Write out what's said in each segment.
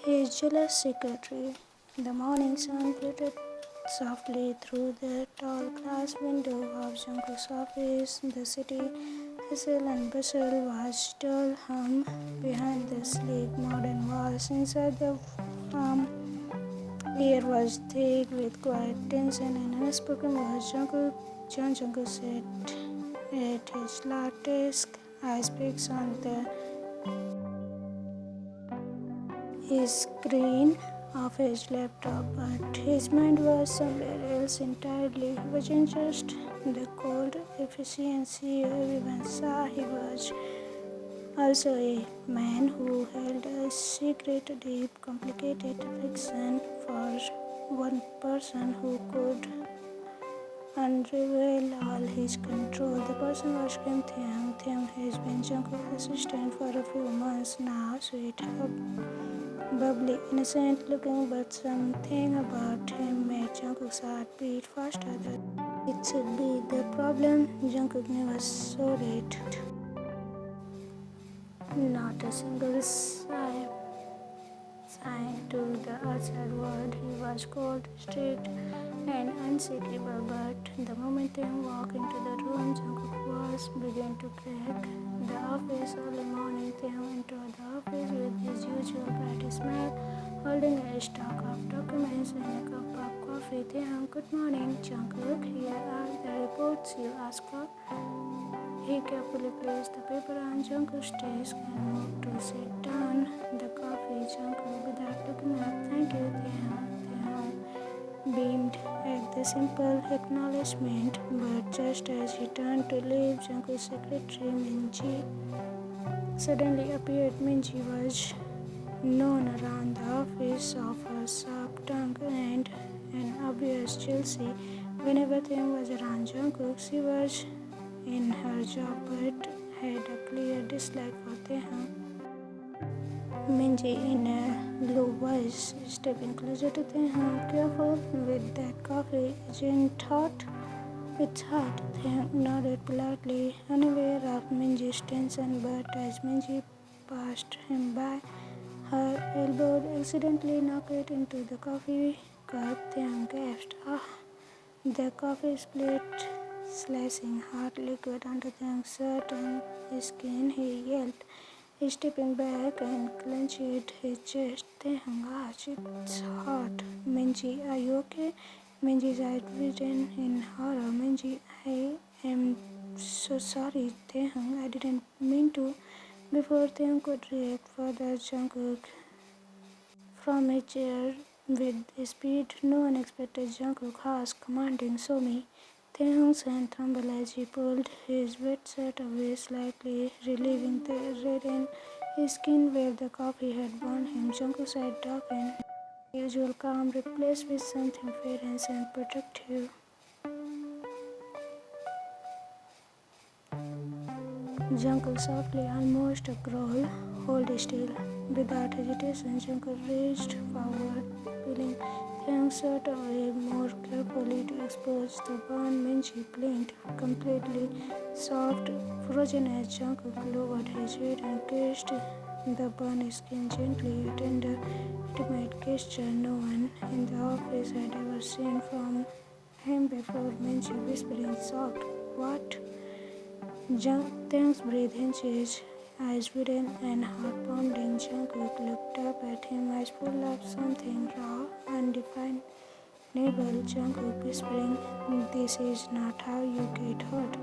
His jealous secretary. The morning sun glittered softly through the tall glass window of Jungkook's office. The city, hustle and bustle, was dull hum behind the sleek modern walls. Inside the farm, air was thick with quiet tension and unspoken words. Jungkook sat at his large desk, eyes fixed on his screen of his laptop, but his mind was somewhere else entirely. He wasn't just the cold efficiency everyone saw. He was also a man who held a secret, deep, complicated affection for one person who could unravel all his control. The person was Kim Taehyung. Taehyung has been Jungkook's assistant for a few months now. Sweet, bubbly, innocent looking, but something about him made Jungkook's heart beat faster than it should be. The problem, Jungkook never saw it. Not a single sign to the outside world. He was cold, strict, and unshakable. But the moment they walked into the room, Jungkook walls began to crack. The office early morning, they entered the office with his usual bright smile, holding a stack of documents and a cup of coffee. Taehyung, good morning, Jungkook. Here are the reports you asked for. He carefully placed the paper on Jungkook's desk and moved to sit down. The coffee, Jungkook, without looking up. Thank you, Taehyung. Taehyung beamed at the simple acknowledgement, but just as he turned to leave, Jungkook's secretary, Minji, suddenly appeared. Minji was known around the office of her sharp tongue and an obvious jealousy. Whenever Taehyung was around Jungkook, she was in her job but had a clear dislike for Taehyung. Minji, in a low voice, stepping closer to Taehyung. Careful with that coffee, isn't hot? It's hot. Taehyung nodded politely, unaware of Minji's tension, but as Minji passed him by, her elbow accidentally knocked into the coffee cup. Taehyung gasped. Ah! The coffee split, slashing hot liquid onto Taehyung's shirt and skin. He yelled, stepping back and clenched his chest. Taehyung, gosh, it's hot. Minji, are you okay? Minji's eyes widened in horror. Minji, I am so sorry, Taehyung. I didn't mean to. Before Taehyung could react further, Jungkook from a chair with speed no one expected. Jungkook asked, commanding, show me. Taehyung's hand trembled as he pulled his wet shirt away, slightly relieving the reddened skin where the coffee had burned him. Jungkook's eyes darkened, his usual calm replaced with something fierce and protective. Jungkook softly, almost a growl, hold still. Without hesitation, Jungkook reached forward, pulling Taehyung's shirt away more carefully to expose the burn. Minji blinked, completely soft, frozen as Jungkook lowered his head and kissed the burned skin gently, a tender, intimate gesture no one in the office had ever seen from him before. Minji whispering, shocked. What? Taehyung's breath hinges, eyes widen and heart pounding. Jungkook looked up at him, eyes full of something raw, undefinable. Jungkook whispering, this is not how you get hurt.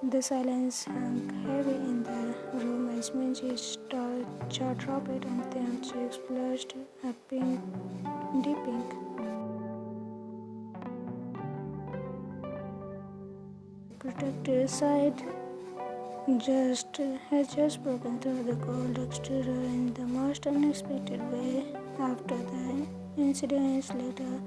The silence hung heavy in the room as Minji's jaw dropped and Taehyung's cheeks flushed a deep pink. Protective side has just broken through the cold exterior in the most unexpected way. After the incidents later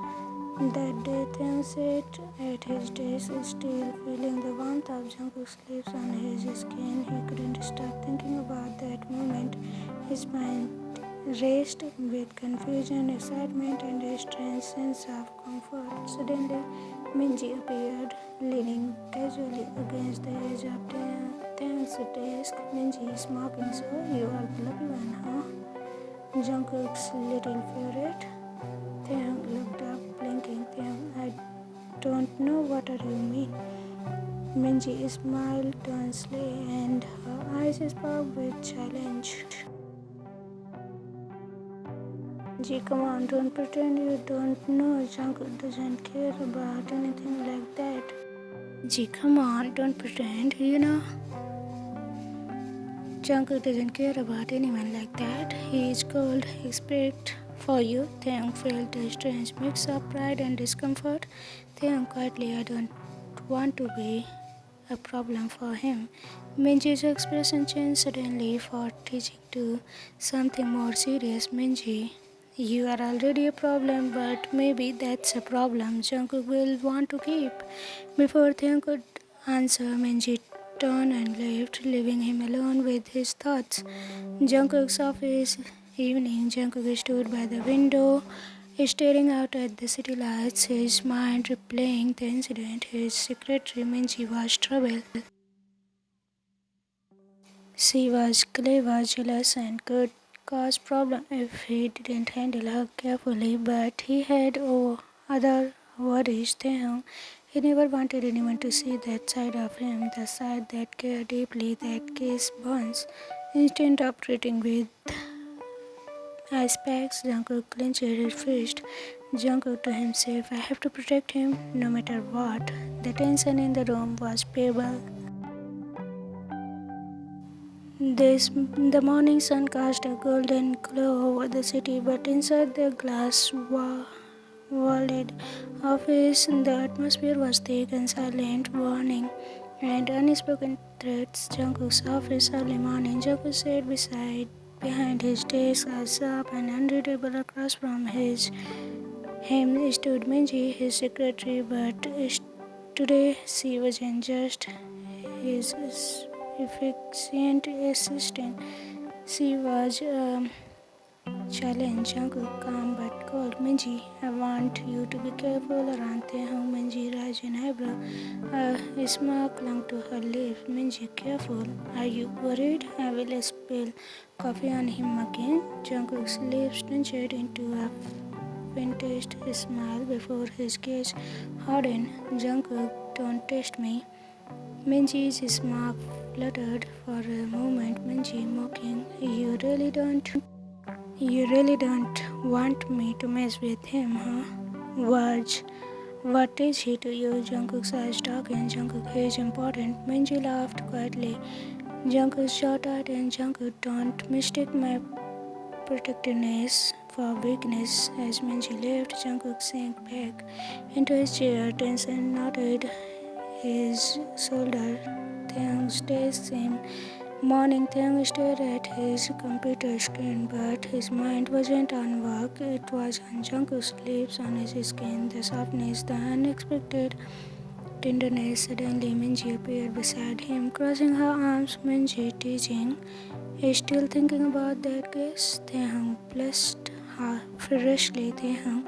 that day, Taehyung sat at his desk, still feeling the warmth of Jungkook's lips on his skin. He couldn't stop thinking about that moment. His mind raced with confusion, excitement, and a strange sense of comfort. Suddenly, Minji appeared, leaning casually against the edge of Taehyung's desk. Minji, smoking, so you are the lucky one, huh? Jungkook's little favorite. Taehyung looked up, blinking. Taehyung, I don't know what do you mean. Minji smiled tensely and her eyes sparkled with challenge. Minji, come on, don't pretend you don't know. Jungkook doesn't care about anything like that. Minji, come on, don't pretend, Jungkook doesn't care about anyone like that. He is cold. Expect for you. Taehyung felt a strange mix of pride and discomfort. Taehyung quietly, I don't want to be a problem for him. Minji's expression changed suddenly for teaching to something more serious. Minji, you are already a problem, but maybe that's a problem Jungkook will want to keep. Before Taehyung could answer, Minji turned and left, leaving him alone with his thoughts. Jungkook's office evening. Jungkook stood by the window, staring out at the city lights, his mind replaying the incident. His secretary Minji was troubled. She was clever, jealous, and could cause problems if he didn't handle her carefully, but he had other worries. Taehyung, he never wanted anyone to see that side of him, the side that cared deeply, that kiss bonds. Instead of treating with aspects, Jungkook clenched his fist. Jungkook to himself, I have to protect him no matter what. The tension in the room was palpable. The morning sun cast a golden glow over the city, but inside the glass walled office, the atmosphere was thick and silent, warning and unspoken threats. Jungkook's office early morning. Jungkook sat behind his desk, sharp and unreadable. Across from him stood Minji, his secretary, but today she wasn't just his efficient assistant. She was challenged. Jungkook, calm but cold. Minji, I want you to be careful around Taehyung. Minji raised an eyebrow. A smile clung to her lips. Minji, careful. Are you worried? I will spill coffee on him again. Jungkook's lips twisted into a faintest smile before his gaze hardened. Jungkook, don't test me. Minji's smile fluttered for a moment. Minji, mocking, You really don't want me to mess with him, huh? What is he to you? Jungkook's eyes darkened. Jungkook, he is important. Minji laughed quietly. Jungkook shouted, and Jungkook, don't mistake my protectiveness for weakness. As Minji left, Jungkook sank back into his chair. Tension knotted his shoulder. Taehyung's desk seemed morning. Taehyung stared at his computer screen, but his mind wasn't on work. It was on Jungkook's lips, on his skin, the softness, the unexpected tenderness. Suddenly, Minji appeared beside him, crossing her arms. Minji, teasing, still thinking about that kiss? Taehyung blushed furiously. Taehyung,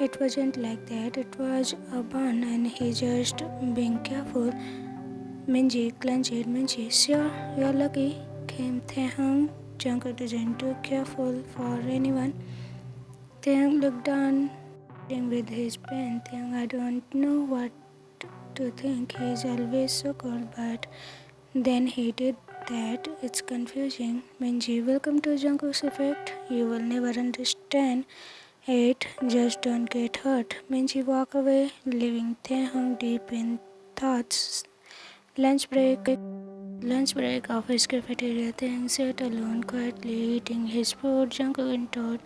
it wasn't like that. It was a bun, and he just being careful. Minji clenched. Minji, sure, you're lucky. Came Taehyung. Jungkook isn't too careful for anyone. Taehyung looked down, with his pen. Taehyung, I don't know what to think. He's always so cold, but then he did that. It's confusing. Minji, welcome to Jungkook's effect. You will never understand it. Just don't get hurt. Minji walked away, leaving Taehyung deep in thoughts. Lunch break. Lunch break of his cafeteria. Taehyung sat alone, quietly eating his food. Jungkook entered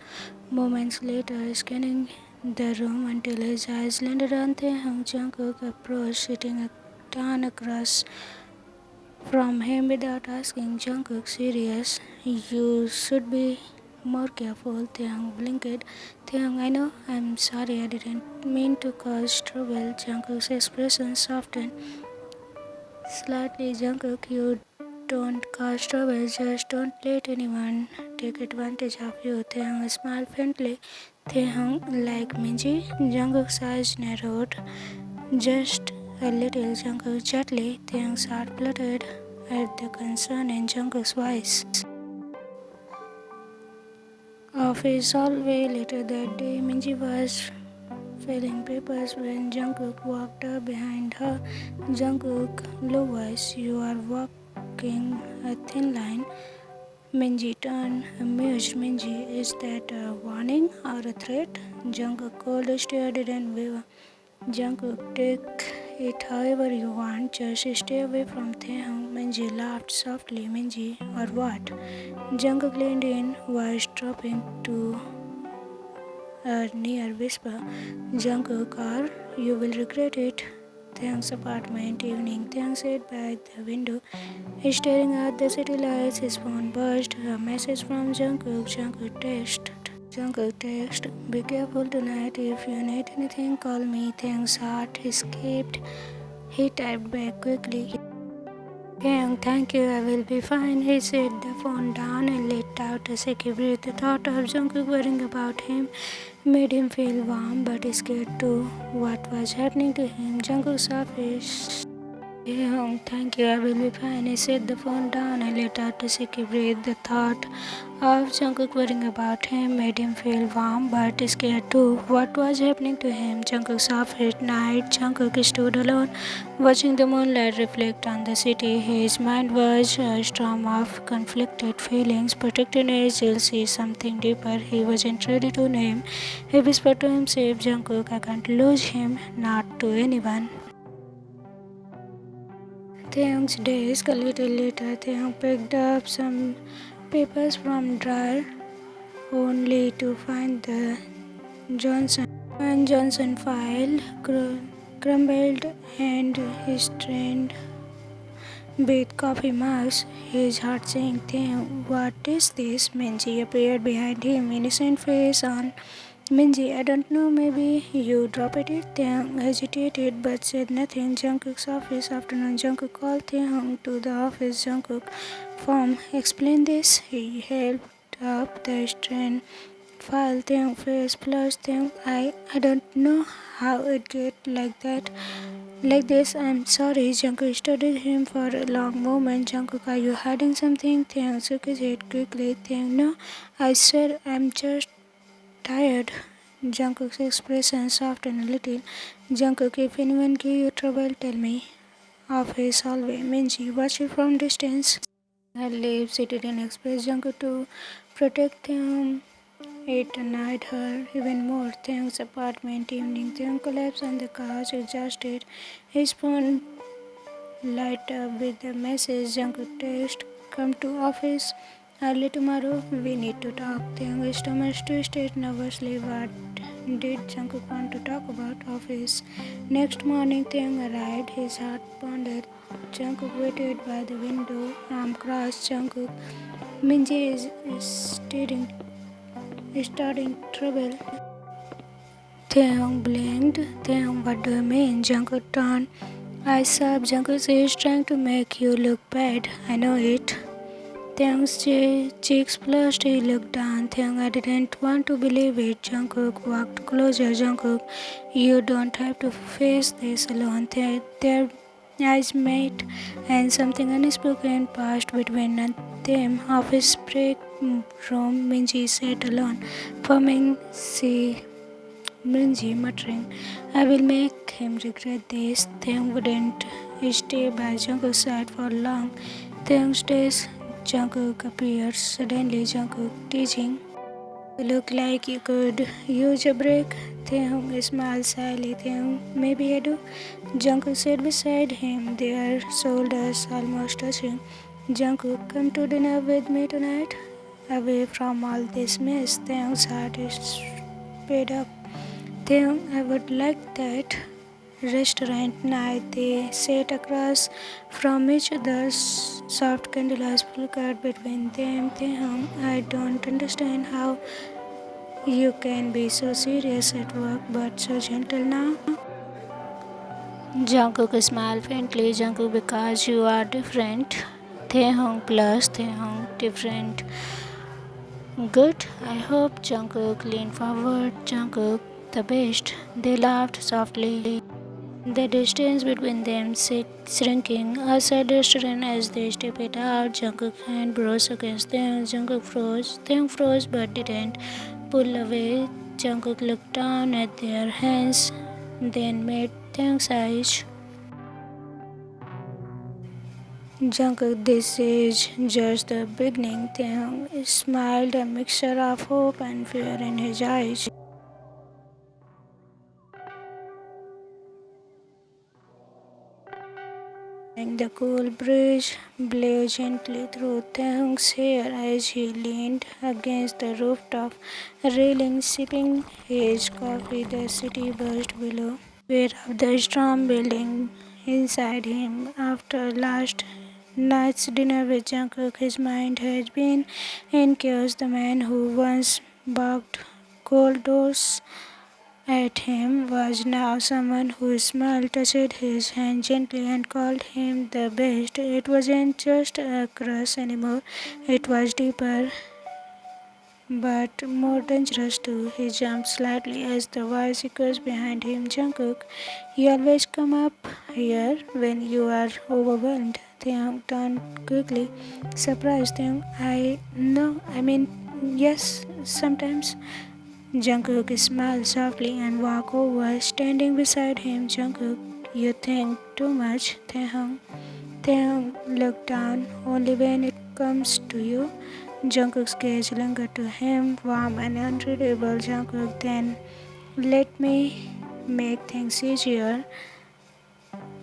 moments later, scanning the room until his eyes landed on Taehyung. Jungkook approached, sitting down across from him without asking. Jungkook, serious? You should be more careful. Taehyung blinked. Taehyung, I know. I'm sorry. I didn't mean to cause trouble. Jungkook's expression softened slightly. Jungkook, you don't cause trouble. Just don't let anyone take advantage of you. Taehyung smiled faintly. Taehyung, like Minji? Jungkook's eyes narrowed just a little. Jungkook gently. Taehyung's heart fluttered at the concern in Jungkook's voice. office hallway later that day. Minji was filling papers when Jungkook walked up behind her. Jungkook, low voice, you are walking a thin line. Minji turned, amused. Minji, is that a warning or a threat? Jungkook cold stare didn't waver. Jungkook, take it however you want, just stay away from Taehyung. Minji laughed softly. Minji, or what? Jungkook leaned in, voice dropping to a near whisper. Jungkook, or you will regret it. Taehyung's apartment, evening. Taehyung sat by the window, staring at the city lights. His phone buzzed. A message from Jungkook. Jungkook text, be careful tonight. If you need anything, call me. Taehyung's heart escaped. He typed back quickly. Taehyung, thank you, I will be fine. He set the phone down and let out a shaky breath. The thought of Jungkook worrying about him made him feel warm but scared too. What was happening to him? Jungkook's office. Taehyung, thank you, I will be fine. He set the phone down and let out a shaky breath. The thought of Jungkook worrying about him made him feel warm but scared too. What was happening to him? Jungkook's office at night. Jungkook stood alone, watching the moonlight reflect on the city. His mind was a storm of conflicted feelings, protected his jealousy, something deeper he wasn't ready to name. He whispered to himself, Jungkook, I can't lose him, not to anyone. Taehyung's desk. A little later, Taehyung picked up some papers from drawer, only to find the Johnson file crumbled and stained with coffee marks. His heart sank. Taehyung, what is this? Minji appeared behind him, innocent face on. Minji, I don't know, maybe you dropped it. Taehyung hesitated but said nothing. Jungkook's office. Afternoon, Jungkook called Taehyung to the office. Jungkook, form, explain this. He held up the strained file. Taehyung face flushed. Taehyung, I don't know how it get like that. Like this, I'm sorry. Jungkook studied him for a long moment. Jungkook, are you hiding something? Taehyung shook his head quickly. Taehyung, no, I swear I'm just tired. Jungkook's expression softened a little. Jungkook, if anyone give you trouble, tell me. Office hallway. Minji watched it from distance. Her lips, she didn't express Jungkook to protect him. It annoyed her even more. Taehyung's apartment, evening. Taehyung collapsed on the couch, exhausted. His phone light up with the message. Jungkook text, come to office early tomorrow. We need to talk. Taehyung's stomach twisted nervously. What did Jungkook want to talk about? Office. Next morning, Taehyung arrived. His heart pounded. Jungkook waited by the window, arm crossed. Jungkook, Minji is starting trouble. Taehyung blinked. Taehyung, what do you mean? Jungkook turned. I sub. Jungkook is trying to make you look bad. I know it. Taehyung's cheeks flushed. He looked down. Taehyung, I didn't want to believe it. Jungkook walked closer. Jungkook, you don't have to face this alone. Their eyes met, and something unspoken passed between them. Office break room. Minji sat alone, forming Minji muttering, I will make him regret this. Taehyung wouldn't stay by Jungkook's side for long. Taehyung's desk. Jungkook appeared suddenly. Jungkook, teasing. You look like you could use a break. Taehyung smiled shyly. Taehyung, maybe I do. Jungkook sat beside him, their shoulders almost touching. Jungkook, come to dinner with me tonight. Away from all this mess. Taehyung's heart is sped up. Taehyung, I would like that. Restaurant night. They sat across from each other. Soft candlelight flickered between them. Taehyung, I don't understand how you can be so serious at work but so gentle now. Jungkook smiled faintly. Jungkook, because you are different. Taehyung plus Taehyung different. Good. I hope. Jungkook leaned forward. Jungkook, the best. They laughed softly. The distance between them shrinking. Outside the restaurant as they stepped out, Jungkook hand brushed against them. Jungkook froze. Taehyung froze but didn't pull away. Jungkook looked down at their hands, then met Taehyung's eyes. Jungkook, this is just the beginning. Taehyung smiled, a mixture of hope and fear in his eyes. The cool breeze blew gently through Taehyung's hair as he leaned against the rooftop railing, sipping his coffee. The city buzzed below. Weight of the storm building inside him. After last night's dinner with Jungkook, his mind had been in chaos. The man who once barked cold doors at him was now someone who smiled, touched his hand gently, and called him the best. It wasn't just a crush anymore, it was deeper but more dangerous too. He jumped slightly as the voice echoes behind him. Jungkook, you always come up here when you are overwhelmed. Taehyung turned quickly, surprised. Taehyung, I know, yes, sometimes. Jungkook smiled softly and walked over, standing beside him. Jungkook, you think too much, Taehyung. Taehyung looked down. Only when it comes to you. Jungkook's gaze lingered to him, warm and unreadable. Jungkook, then let me make things easier.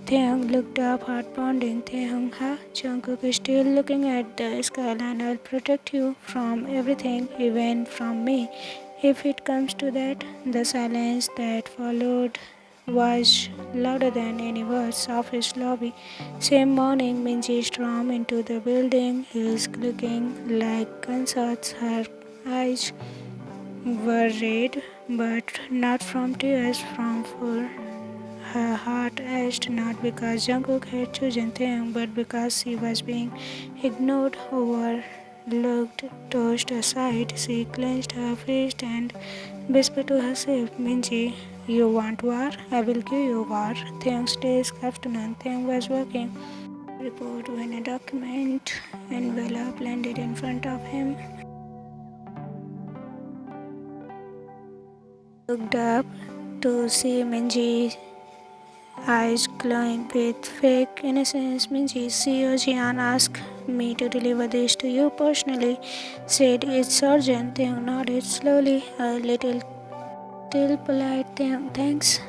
Taehyung looked up, heart pounding. Taehyung, huh? Jungkook is still looking at the skyline. I'll protect you from everything, even from me. If it comes to that, the silence that followed was louder than any words. Office lobby. Same morning, Minji stormed into the building, heels clicking like gunshots. Her eyes were red, but not from tears, from fear. Her heart ached not because Jungkook had chosen Taehyung, but because she was being ignored, overlooked, tossed aside. She clenched her fist and whispered to herself, Minji, you want war? I will give you war. Taehyung's desk afternoon. Taehyung was working. Report when a document envelope landed in front of him. Looked up to see Minji eyes glowing with fake innocence. Minji, CEO Jian asked me to deliver this to you personally, said it's urgent. Taehyung nodded slowly, a little still polite. Taehyung, thanks.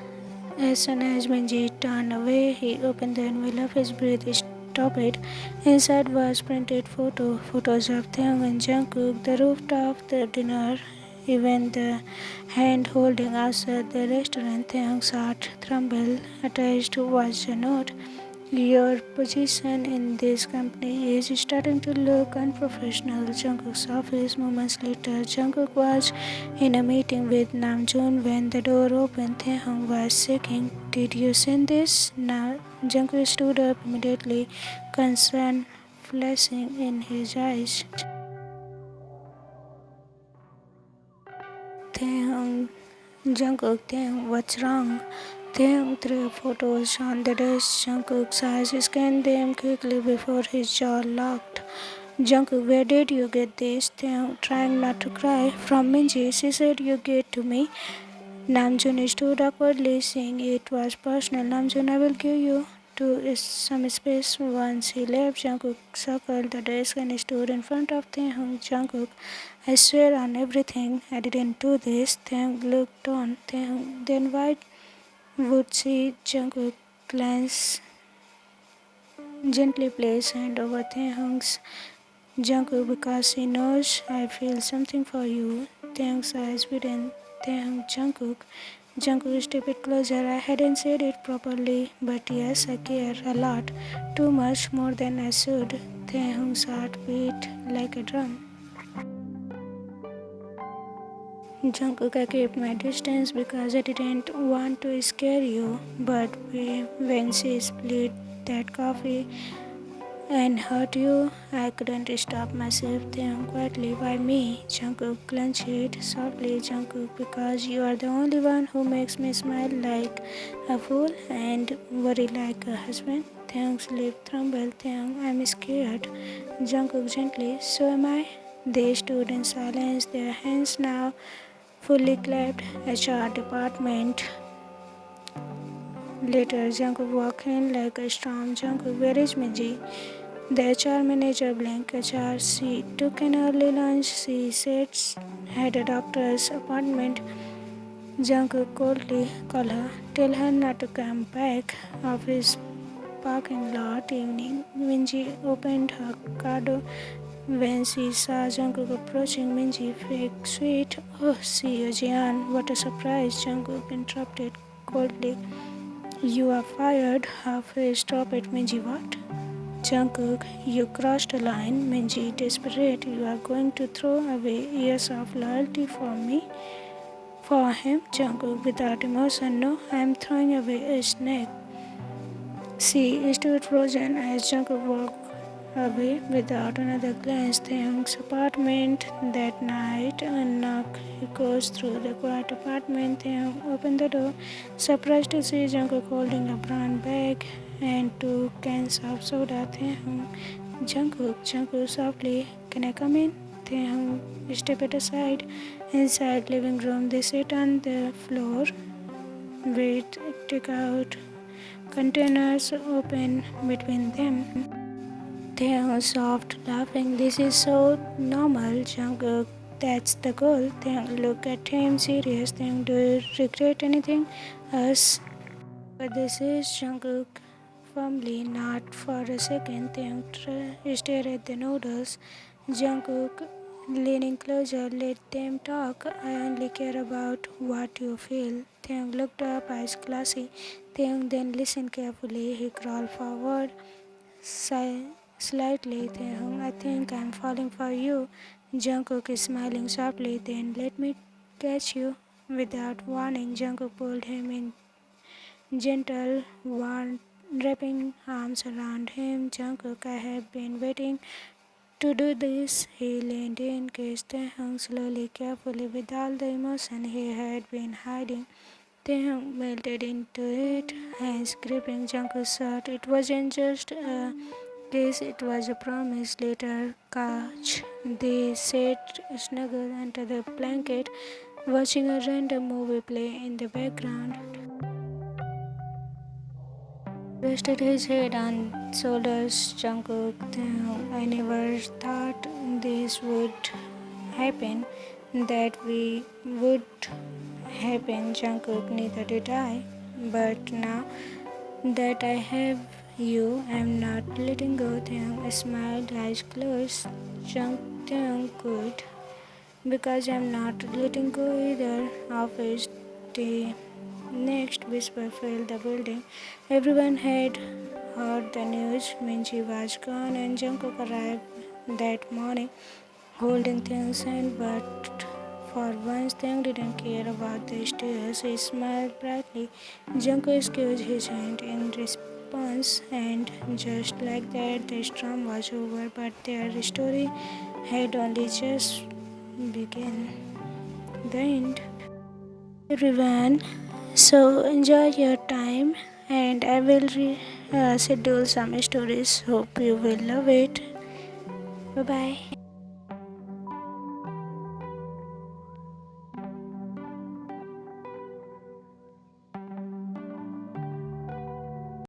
As soon as Minji turned away, he opened the envelope. His breath stopped. Inside was printed photos of Taehyung and Jungkook, the rooftop, the dinner, even the hand holding outside the restaurant. Taehyung's heart trembled. Attached was a note. Your position in this company is starting to look unprofessional. Jungkook's office. Moments later, Jungkook was in a meeting with Namjoon when the door opened. Taehyung was shaking. Did you send this? Now, Jungkook stood up immediately, concern flashing in his eyes. Taehyung, Jungkook, Taehyung, what's wrong? Taehyung threw photos on the desk. Jungkook's eyes scanned them quickly before his jaw locked. Jungkook, where did you get this? Taehyung, trying not to cry. From Minji, she said you gave to me. Namjoon stood awkwardly, saying it was personal. Namjoon, I will give you some space. Once he left, Jungkook circled the desk and stood in front of Taehyung. Jungkook, I swear on everything, I didn't do this. Taehyung looked on Taehyung. Then why would she? Jungkook glanced gently placed hand over Taehyung's. Jungkook, because he knows I feel something for you. Taehyung's eyes widened. Taehyung, Jungkook. Jungkook stepped closer. I hadn't said it properly, but yes, I care a lot. Too much, more than I should. Taehyung's heart beat like a drum. Jungkook, I kept my distance because I didn't want to scare you. But when she split that coffee, and hurt you. I couldn't stop myself. Taehyung quietly, why me? Jungkook clenched softly. Jungkook, because you are the only one who makes me smile like a fool and worry like a husband. Taehyung's lip trembled. Taehyung, I'm scared. Jungkook gently, so am I. They stood in silence, their hands now fully clapped. HR department. Later, Jungkook walked in like a storm. Jungkook, where is Minji? The HR manager blinked. HR, she took an early lunch. She said had a doctor's appointment. Jungkook coldly called her. Tell her not to come back. Office parking lot evening. Minji opened her car door when she saw Jungkook approaching. Minji fake sweet. Oh, see you, Jian. What a surprise. Jungkook interrupted coldly. You are fired. Halfway stop it, Minji. What? Jungkook, you crossed a line. Minji, desperate. You are going to throw away years of loyalty for me? For him, Jungkook, without emotion. No, I am throwing away a snake. She stood frozen as Jungkook walked away without another glance. Taehyung's apartment that night. A knock echoes through the quiet apartment. Taehyung opened the door, surprised to see Jungkook holding a brown bag and two cans of soda. Taehyung, Jungkook softly, can I come in? Taehyung stepped aside. Inside living room, they sit on the floor with takeout containers open between them. Taehyung soft, laughing. This is so normal, Jungkook. That's the goal. Taehyung look at him serious. Taehyung, do you regret anything? Us. But this is Jungkook firmly, not for a second. Taehyung stared at the noodles. Jungkook leaning closer, let them talk. I only care about what you feel. Taehyung looked up, eyes glassy. Taehyung then listened carefully. He crawled forward slightly. Taehyung, I think I'm falling for you. Jungkook is smiling softly. Then let me catch you. Without warning, Jungkook pulled him in gentle, wrapping arms around him. Jungkook, I have been waiting to do this. He leaned in, kissed Taehyung slowly, carefully, with all the emotion he had been hiding. Taehyung melted into it, hands gripping Jungkook's shirt. It wasn't just a kiss, it was a promise. Later, couch. They sat snuggled under the blanket, watching a random movie play in the background. Rested his head on shoulders. Jungkook, I never thought this would happen, that we would happen. Jungkook, neither did I. But now that I have you, I'm not letting go. Taehyung smiled, eyes closed. Taehyung good. Because I'm not letting go either. Office day. Next whisper filled the building. Everyone had heard the news. Minji was gone and Jungkook arrived that morning holding Taehyung's hand, but for once Taehyung didn't care about the stairs. He smiled brightly. Jungkook squeezed his hand in response, and just like that, the storm was over. But their story had only just begun. The end. Everyone, so enjoy your time, and I will schedule some stories. Hope you will love it. Bye bye.